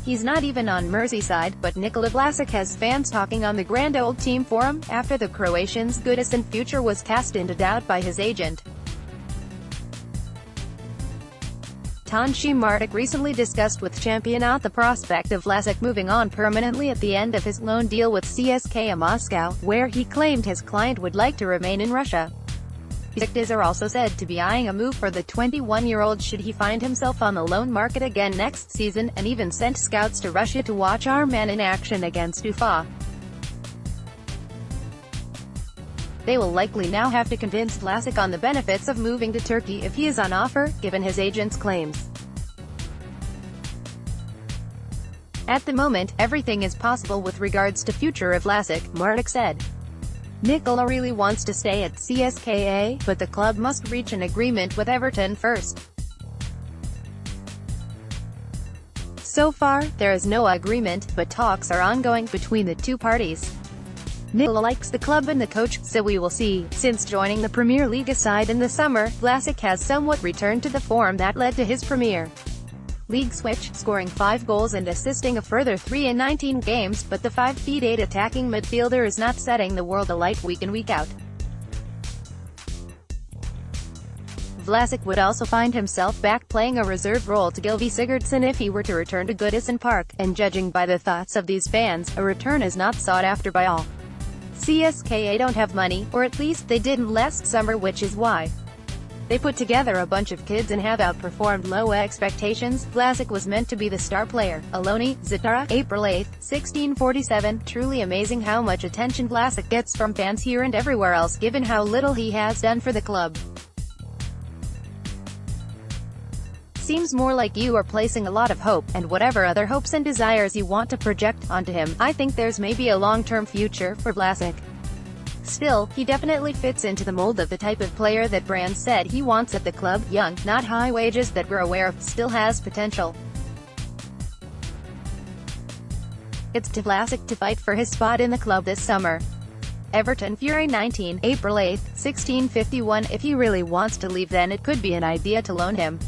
He's not even on Merseyside, but Nikola Vlasic has fans talking on the Grand Old Team forum, after the Croatian's Goodison future was cast into doubt by his agent. Tonchi Martic recently discussed with Championat the prospect of Vlasic moving on permanently at the end of his loan deal with CSKA Moscow, where he claimed his client would like to remain in Russia. Besiktas are also said to be eyeing a move for the 21-year-old should he find himself on the loan market again next season, and even sent scouts to Russia to watch our man in action against Ufa. They will likely now have to convince Vlasic on the benefits of moving to Turkey if he is on offer, given his agent's claims. At the moment, everything is possible with regards to future of Vlasic, Martic said. Nikola really wants to stay at CSKA, but the club must reach an agreement with Everton first. So far, there is no agreement, but talks are ongoing between the two parties. Nikola likes the club and the coach, so we will see. Since joining the Premier League side in the summer, Vlasic has somewhat returned to the form that led to his Premier League switch, scoring 5 goals and assisting a further 3 in 19 games, but the 5'8" attacking midfielder is not setting the world alight week in week out. Vlasic would also find himself back playing a reserve role to Gylfi Sigurdsson if he were to return to Goodison Park, and judging by the thoughts of these fans, a return is not sought after by all. CSKA don't have money, or at least they didn't last summer, which is why they put together a bunch of kids and have outperformed low expectations. Vlasic was meant to be the star player. Aloni, Zitara, April 8, 1647. Truly amazing how much attention Vlasic gets from fans here and everywhere else, given how little he has done for the club. Seems more like you are placing a lot of hope, and whatever other hopes and desires you want to project onto him. I think there's maybe a long-term future for Vlasic. Still, he definitely fits into the mold of the type of player that Brand said he wants at the club. Young, not high wages that we're aware of, still has potential. It's to Vlasic to fight for his spot in the club this summer. Everton Fury 19, April 8, 1651. If he really wants to leave, then it could be an idea to loan him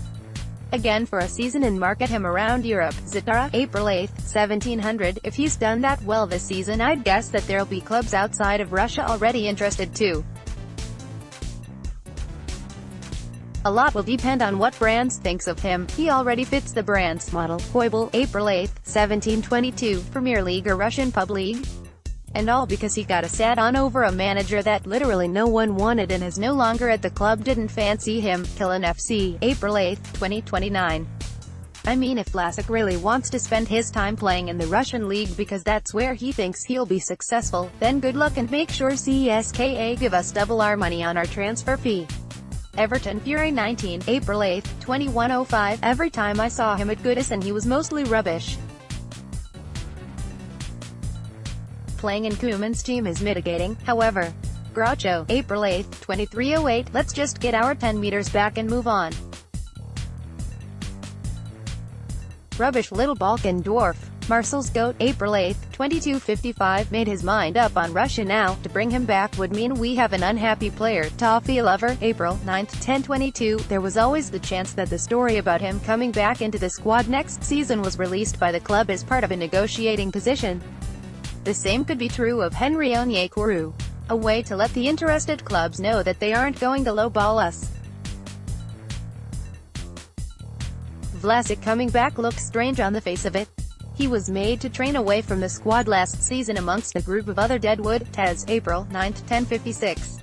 again for a season and market him around Europe. Zitara, April 8, 1700. If he's done that well this season, I'd guess that there'll be clubs outside of Russia already interested too. A lot will depend on what Brands thinks of him. He already fits the Brands model. Koibel, April 8, 1722. Premier League or Russian Pub League? And all because he got a sat on over a manager that literally no one wanted and is no longer at the club. Didn't fancy him. Killen FC, April 8, 2029. I mean, if Vlasic really wants to spend his time playing in the Russian league because that's where he thinks he'll be successful, then good luck and make sure CSKA give us double our money on our transfer fee. Everton Fury 19, April 8, 2105. Every time I saw him at Goodison he was mostly rubbish. Playing in Koeman's team is mitigating, however. Groucho, April 8, 2308. Let's just get our 10 meters back and move on. Rubbish little Balkan dwarf. Marcel's goat, April 8, 2255. Made his mind up on Russia now. To bring him back would mean we have an unhappy player. Toffee lover, April 9, 1022. There was always the chance that the story about him coming back into the squad next season was released by the club as part of a negotiating position. The same could be true of Henry Onyekuru. A way to let the interested clubs know that they aren't going to lowball us. Vlasic coming back looks strange on the face of it. He was made to train away from the squad last season amongst a group of other deadwood. Tez, April 9, 1056.